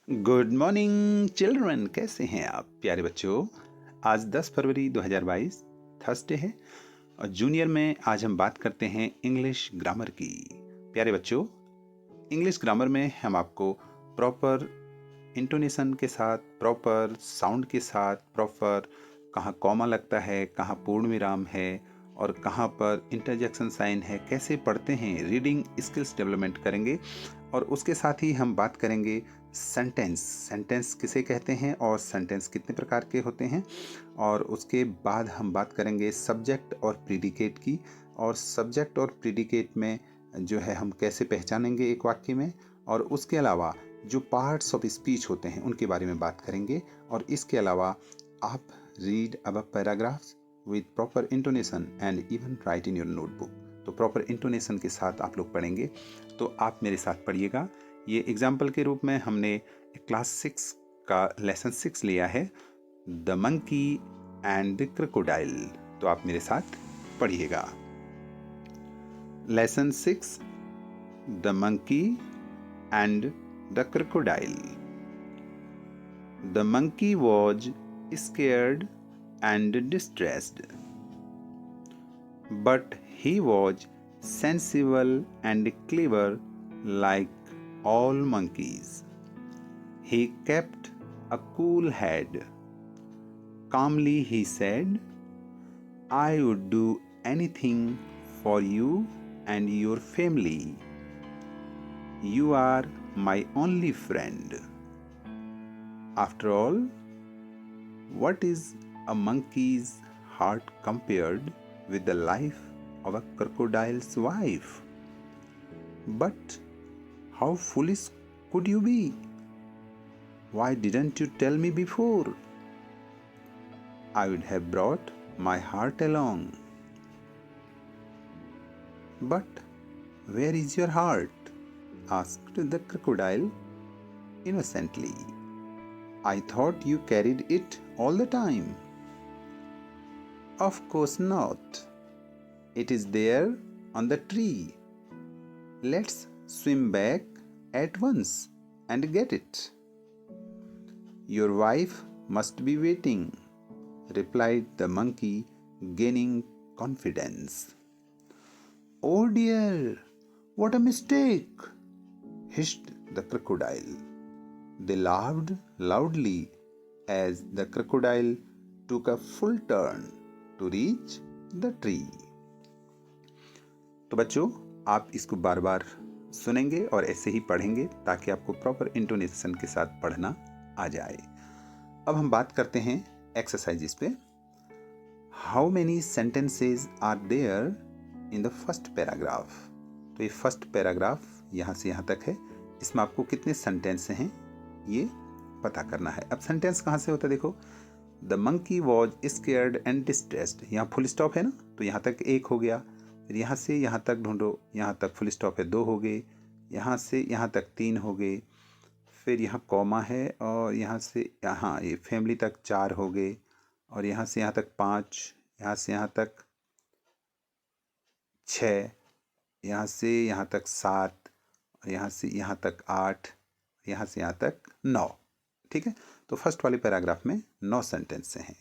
Good morning children, कैसे हैं आप प्यारे बच्चों। आज 10 फरवरी 2022 थर्सडे है और जूनियर में आज हम बात करते हैं इंग्लिश ग्रामर की। प्यारे बच्चों, इंग्लिश ग्रामर में हम आपको प्रॉपर इंटोनेशन के साथ, प्रॉपर साउंड के साथ, प्रॉपर कहाँ कॉमा लगता है, कहाँ पूर्ण विराम है और कहाँ पर इंटरजेक्शन साइन है, कैसे पढ़ते हैं, रीडिंग स्किल्स डेवलपमेंट करेंगे। और उसके साथ ही हम बात करेंगे सेंटेंस किसे कहते हैं और सेंटेंस कितने प्रकार के होते हैं। और उसके बाद हम बात करेंगे सब्जेक्ट और प्रीडिकेट की, और सब्जेक्ट और प्रीडिकेट में जो है हम कैसे पहचानेंगे एक वाक्य में। और उसके अलावा जो पार्ट्स ऑफ स्पीच होते हैं उनके बारे में बात करेंगे। और इसके अलावा आप read above paragraphs with proper intonation and even right in your notebook. तो प्रॉपर इंटोनेशन के साथ आप लोग पढ़ेंगे, तो आप मेरे साथ पढ़िएगा। ये एग्जाम्पल के रूप में हमने क्लास 6 का लेसन 6 लिया है, the monkey and the crocodile. तो आप मेरे साथ पढ़िएगा। Lesson 6, the monkey and the crocodile. The monkey was scared and distressed, but he was sensible and clever like all monkeys. He kept a cool head. Calmly he said, I would do anything for you and your family. You are my only friend. After all, what is a monkey's heart compared with the life of a crocodile's wife? But how foolish could you be? Why didn't you tell me before? I would have brought my heart along. But where is your heart? Asked the crocodile innocently. I thought you carried it all the time. Of course not. It is there on the tree. Let's swim back at once and get it. Your wife must be waiting, replied the monkey, gaining confidence. Oh dear, what a mistake, hissed the crocodile. They laughed loudly as the crocodile took a full turn to reach the tree. तो बच्चों, आप इसको बार बार सुनेंगे और ऐसे ही पढ़ेंगे ताकि आपको प्रॉपर इंटोनेशन के साथ पढ़ना आ जाए। अब हम बात करते हैं एक्सरसाइजेस पे। How many sentences are there in the first paragraph. तो ये फर्स्ट पैराग्राफ यहाँ से यहाँ तक है, इसमें आपको कितने सेंटेंस हैं ये पता करना है। अब सेंटेंस कहाँ से होता है, देखो, the monkey was scared and distressed, यहाँ फुल स्टॉप है ना, तो यहाँ तक एक हो गया। फिर यहाँ से यहाँ तक ढूंढो, यहाँ तक फुल स्टॉप है, दो हो गए। यहाँ से यहाँ तक तीन हो गए। फिर यहाँ कॉमा है और यहाँ से यहाँ ये फैमिली तक चार हो गए। और यहाँ से यहाँ तक पाँच, यहाँ से यहाँ तक छः, यहाँ से यहाँ तक सात, और यहाँ से यहाँ तक आठ, यहाँ से यहाँ तक 9। ठीक है, तो फर्स्ट वाले पैराग्राफ में 9 सेंटेंस हैं।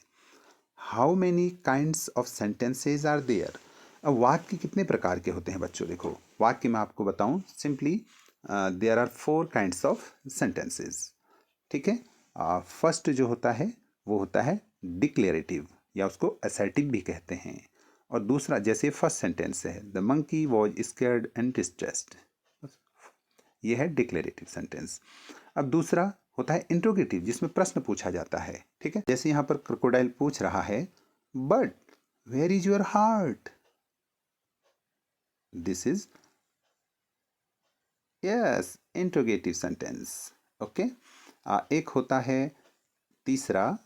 How many kinds of sentences are there. अब वाक्य कितने प्रकार के होते हैं बच्चों, देखो वाक्य मैं आपको बताऊं simply, there are 4 kinds of sentences. ठीक है, फर्स्ट जो होता है वो होता है डिक्लेरेटिव, या उसको असर्टिव भी कहते हैं। और दूसरा, जैसे फर्स्ट सेंटेंस है, the monkey was scared and distressed, ये है डिक्लेरेटिव सेंटेंस। अब दूसरा होता है इंट्रोगेटिव, जिसमें प्रश्न पूछा जाता है। ठीक है, जैसे यहाँ पर क्रोकोडाइल पूछ रहा है, but where is your heart. This is yes interrogative sentence. Okay, एक होता है तीसरा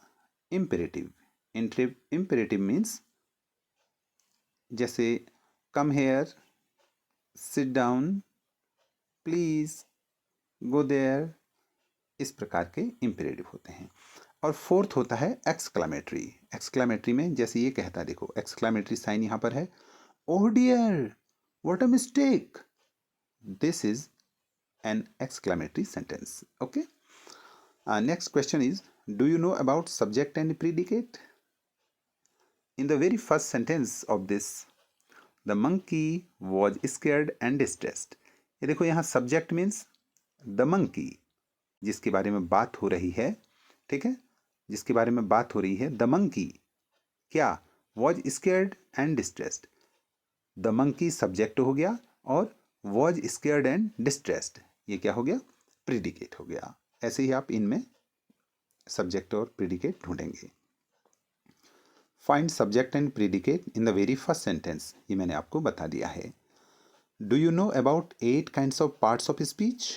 इम्पेरेटिव। इम्पेरेटिव मीन्स जैसे come here, sit down, please, go there, इस प्रकार के इम्पेरेटिव होते हैं। और फोर्थ होता है एक्सक्लामेटरी। एक्सक्लामेटरी में जैसे ये कहता है, देखो एक्सक्लामेटरी साइन यहाँ पर है, oh dear what a mistake, this is an exclamatory sentence. Okay, Next question is, do you know about subject and predicate? In the very first sentence of this, the monkey was scared and distressed. ये देखो यहाँ subject means the monkey, जिसके बारे में बात हो रही है, ठीक है, जिसके बारे में बात हो रही है, the monkey क्या was scared and distressed. The monkey subject हो गया और was scared and distressed ये क्या हो गया, predicate हो गया. ऐसे ही आप इनमें subject और predicate ढूंढेंगे. Find subject and predicate in the very first sentence. ये मैंने आपको बता दिया है. Do you know about 8 kinds of parts of speech?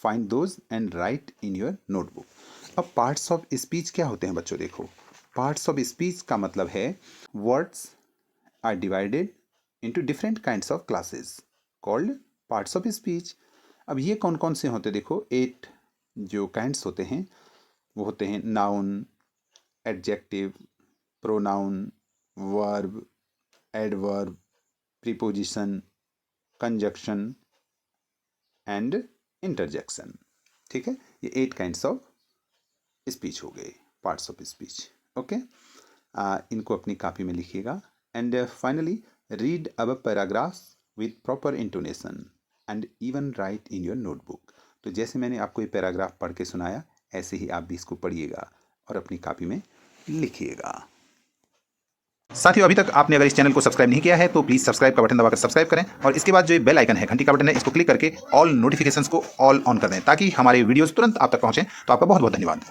Find those and write in your notebook. अब parts of speech क्या होते हैं बच्चों? देखो, parts of speech का मतलब है words are divided into different kinds of classes called parts of speech. अब ये कौन कौन से होते हैं? देखो, 8 जो kinds होते हैं वो होते हैं noun, adjective, pronoun, verb, adverb, preposition, conjunction and interjection. ठीक है, ये 8 kinds of speech हो गए, parts of speech. ओके, इनको अपनी कॉपी में लिखिएगा. And finally read above paragraphs with proper intonation and even write in your notebook. तो जैसे मैंने आपको ये पैराग्राफ पढ़ के सुनाया, ऐसे ही आप भी इसको पढ़िएगा और अपनी कॉपी में लिखिएगा. साथियों, अभी तक आपने अगर इस चैनल को सब्सक्राइब नहीं किया है तो प्लीज सब्सक्राइब का बटन दबाकर सब्सक्राइब करें और इसके बाद जो ये बेल आइकन है, घंटी का बटन है, इसको क्लिक करके ऑल नोटिफिकेशंस को ऑल ऑन कर दें ताकि हमारे वीडियोस तुरंत आप तक पहुंचें. तो आपका बहुत बहुत धन्यवाद.